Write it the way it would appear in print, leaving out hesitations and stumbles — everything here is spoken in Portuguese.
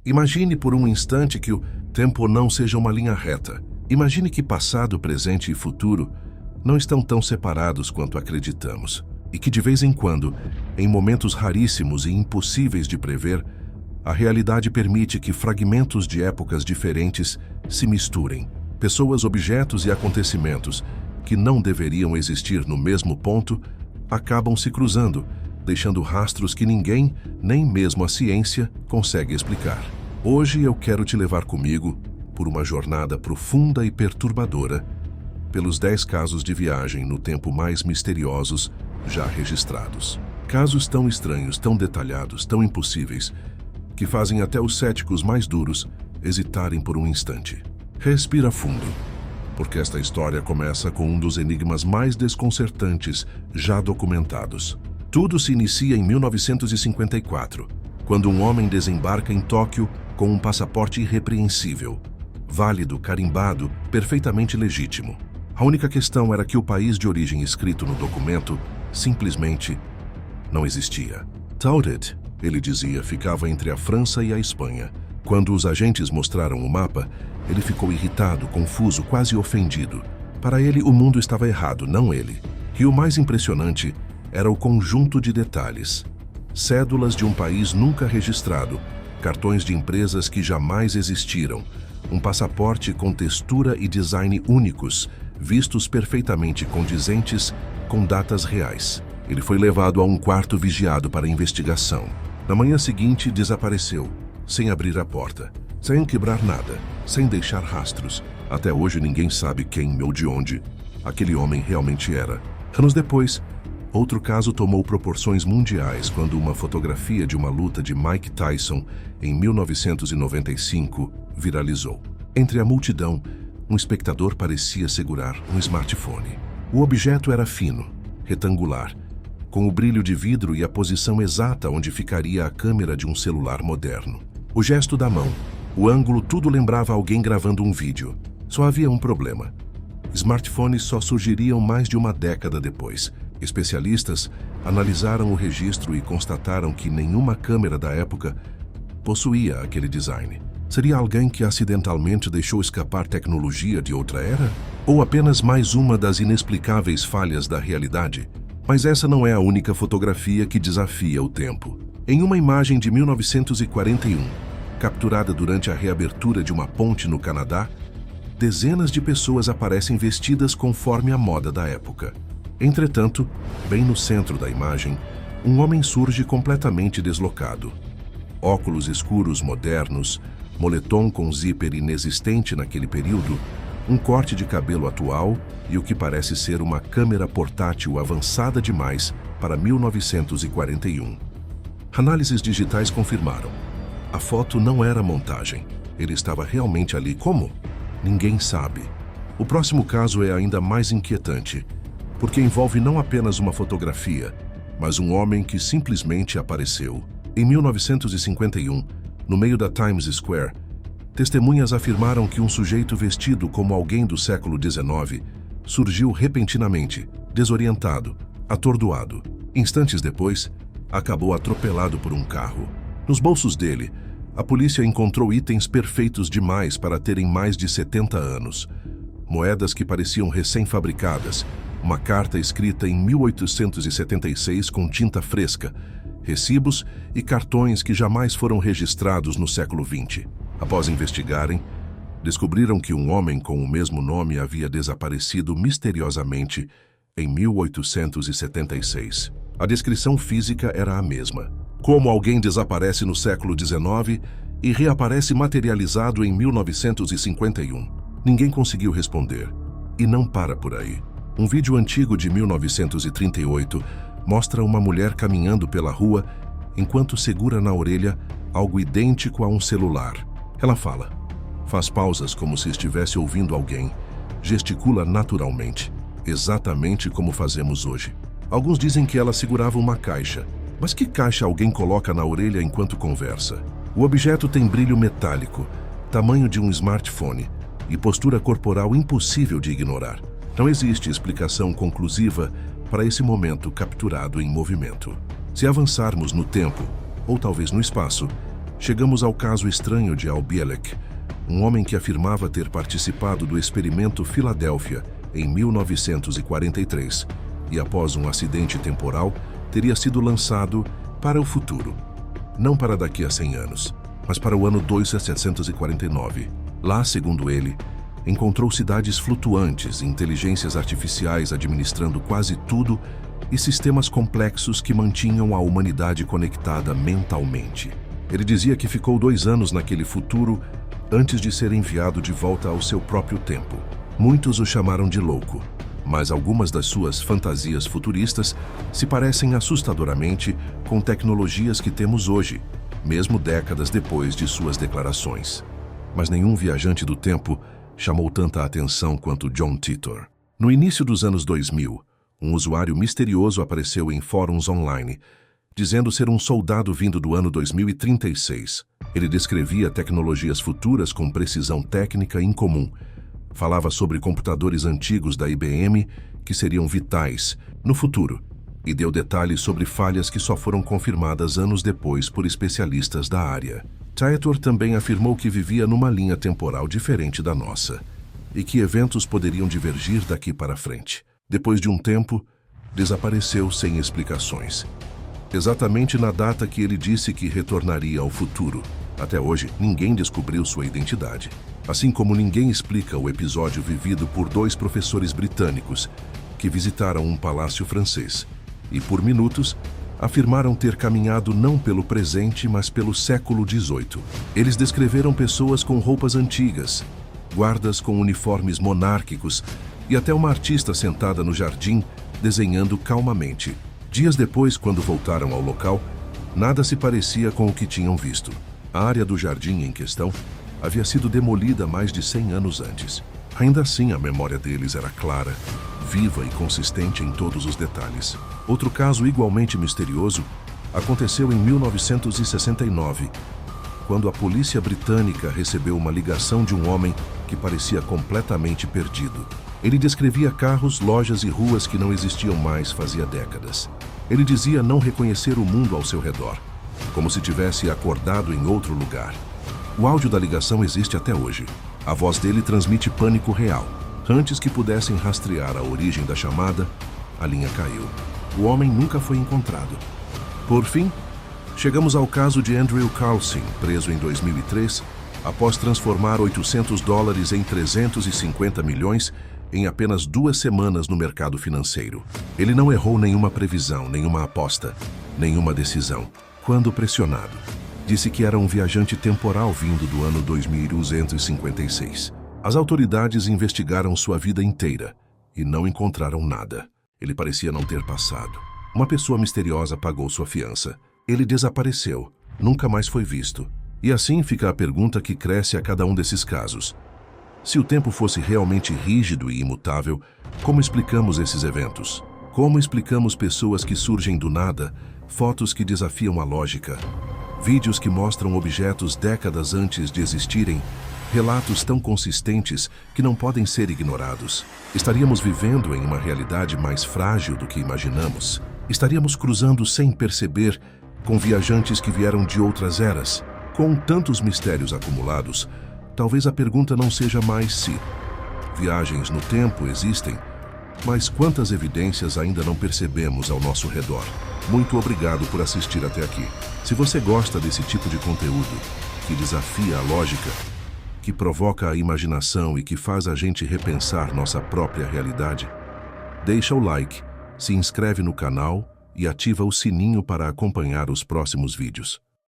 Imagine por um instante que o tempo não seja uma linha reta. Imagine que passado, presente e futuro não estão tão separados quanto acreditamos. E que de vez em quando, em momentos raríssimos e impossíveis de prever, a realidade permite que fragmentos de épocas diferentes se misturem. Pessoas, objetos e acontecimentos que não deveriam existir no mesmo ponto acabam se cruzando, deixando rastros que ninguém, nem mesmo a ciência, consegue explicar. Hoje eu quero te levar comigo por uma jornada profunda e perturbadora pelos 10 casos de viagem no tempo mais misteriosos já registrados. Casos tão estranhos, tão detalhados, tão impossíveis, que fazem até os céticos mais duros hesitarem por um instante. Respira fundo, porque esta história começa com um dos enigmas mais desconcertantes já documentados. Tudo se inicia em 1954, quando um homem desembarca em Tóquio com um passaporte irrepreensível, válido, carimbado, perfeitamente legítimo. A única questão era que o país de origem escrito no documento simplesmente não existia. Touted, ele dizia, ficava entre a França e a Espanha. Quando os agentes mostraram o mapa, ele ficou irritado, confuso, quase ofendido. Para ele, o mundo estava errado, não ele. E o mais impressionante era o conjunto de detalhes. Cédulas de um país nunca registrado, cartões de empresas que jamais existiram, um passaporte com textura e design únicos, vistos perfeitamente condizentes com datas reais. Ele foi levado a um quarto vigiado para investigação. Na manhã seguinte, desapareceu, sem abrir a porta, sem quebrar nada, sem deixar rastros. Até hoje ninguém sabe quem ou de onde aquele homem realmente era. Anos depois, outro caso tomou proporções mundiais quando uma fotografia de uma luta de Mike Tyson, em 1995, viralizou. Entre a multidão, um espectador parecia segurar um smartphone. O objeto era fino, retangular, com o brilho de vidro e a posição exata onde ficaria a câmera de um celular moderno. O gesto da mão, o ângulo, tudo lembrava alguém gravando um vídeo. Só havia um problema. Smartphones só surgiriam mais de uma década depois. Especialistas analisaram o registro e constataram que nenhuma câmera da época possuía aquele design. Seria alguém que acidentalmente deixou escapar tecnologia de outra era? Ou apenas mais uma das inexplicáveis falhas da realidade? Mas essa não é a única fotografia que desafia o tempo. Em uma imagem de 1941, capturada durante a reabertura de uma ponte no Canadá, dezenas de pessoas aparecem vestidas conforme a moda da época. Entretanto, bem no centro da imagem, um homem surge completamente deslocado. Óculos escuros modernos, moletom com zíper inexistente naquele período, um corte de cabelo atual e o que parece ser uma câmera portátil avançada demais para 1941. Análises digitais confirmaram. A foto não era montagem. Ele estava realmente ali. Como? Ninguém sabe. O próximo caso é ainda mais inquietante, porque envolve não apenas uma fotografia, mas um homem que simplesmente apareceu. Em 1951, no meio da Times Square, testemunhas afirmaram que um sujeito vestido como alguém do século XIX surgiu repentinamente, desorientado, atordoado. Instantes depois, acabou atropelado por um carro. Nos bolsos dele, a polícia encontrou itens perfeitos demais para terem mais de 70 anos. Moedas que pareciam recém-fabricadas, uma carta escrita em 1876 com tinta fresca, recibos e cartões que jamais foram registrados no século XX. Após investigarem, descobriram que um homem com o mesmo nome havia desaparecido misteriosamente em 1876. A descrição física era a mesma. Como alguém desaparece no século XIX e reaparece materializado em 1951? Ninguém conseguiu responder. E não para por aí. Um vídeo antigo de 1938 mostra uma mulher caminhando pela rua enquanto segura na orelha algo idêntico a um celular. Ela fala, faz pausas como se estivesse ouvindo alguém, gesticula naturalmente, exatamente como fazemos hoje. Alguns dizem que ela segurava uma caixa. Mas que caixa alguém coloca na orelha enquanto conversa? O objeto tem brilho metálico, tamanho de um smartphone e postura corporal impossível de ignorar. Não existe explicação conclusiva para esse momento capturado em movimento. Se avançarmos no tempo, ou talvez no espaço, Chegamos ao caso estranho de Al Bielek, um homem que afirmava ter participado do experimento Filadélfia em 1943 e, após um acidente temporal, teria sido lançado para o futuro. Não para daqui a 100 anos, mas para o ano 2749. Lá, segundo ele, encontrou cidades flutuantes, inteligências artificiais administrando quase tudo e sistemas complexos que mantinham a humanidade conectada mentalmente. Ele dizia que ficou 2 anos naquele futuro antes de ser enviado de volta ao seu próprio tempo. Muitos o chamaram de louco, mas algumas das suas fantasias futuristas se parecem assustadoramente com tecnologias que temos hoje, mesmo décadas depois de suas declarações. Mas nenhum viajante do tempo chamou tanta atenção quanto John Titor. No início dos anos 2000, um usuário misterioso apareceu em fóruns online, dizendo ser um soldado vindo do ano 2036. Ele descrevia tecnologias futuras com precisão técnica incomum. Falava sobre computadores antigos da IBM que seriam vitais no futuro e deu detalhes sobre falhas que só foram confirmadas anos depois por especialistas da área. Titor também afirmou que vivia numa linha temporal diferente da nossa e que eventos poderiam divergir daqui para frente. Depois de um tempo, desapareceu sem explicações. Exatamente na data que ele disse que retornaria ao futuro. Até hoje, ninguém descobriu sua identidade. Assim como ninguém explica o episódio vivido por 2 professores britânicos que visitaram um palácio francês e, por minutos, afirmaram ter caminhado não pelo presente, mas pelo século XVIII. Eles descreveram pessoas com roupas antigas, guardas com uniformes monárquicos e até uma artista sentada no jardim, desenhando calmamente. Dias depois, quando voltaram ao local, nada se parecia com o que tinham visto. A área do jardim em questão havia sido demolida mais de 100 anos antes. Ainda assim, a memória deles era clara, viva e consistente em todos os detalhes. Outro caso igualmente misterioso aconteceu em 1969, quando a polícia britânica recebeu uma ligação de um homem que parecia completamente perdido. Ele descrevia carros, lojas e ruas que não existiam mais fazia décadas. Ele dizia não reconhecer o mundo ao seu redor, como se tivesse acordado em outro lugar. O áudio da ligação existe até hoje. A voz dele transmite pânico real. Antes que pudessem rastrear a origem da chamada, a linha caiu. O homem nunca foi encontrado. Por fim, chegamos ao caso de Andrew Carlson, preso em 2003, após transformar $800 em 350 milhões em apenas 2 semanas no mercado financeiro. Ele não errou nenhuma previsão, nenhuma aposta, nenhuma decisão. Quando pressionado, disse que era um viajante temporal vindo do ano 2256. As autoridades investigaram sua vida inteira e não encontraram nada. Ele parecia não ter passado. Uma pessoa misteriosa pagou sua fiança. Ele desapareceu, nunca mais foi visto. E assim fica a pergunta que cresce a cada um desses casos. Se o tempo fosse realmente rígido e imutável, como explicamos esses eventos? Como explicamos pessoas que surgem do nada, fotos que desafiam a lógica, vídeos que mostram objetos décadas antes de existirem, relatos tão consistentes que não podem ser ignorados? Estaríamos vivendo em uma realidade mais frágil do que imaginamos? Estaríamos cruzando sem perceber com viajantes que vieram de outras eras? Com tantos mistérios acumulados, talvez a pergunta não seja mais se. Viagens no tempo existem, mas quantas evidências ainda não percebemos ao nosso redor? Muito obrigado por assistir até aqui. Se você gosta desse tipo de conteúdo, que desafia a lógica, que provoca a imaginação e que faz a gente repensar nossa própria realidade, deixa o like, se inscreve no canal e ativa o sininho para acompanhar os próximos vídeos.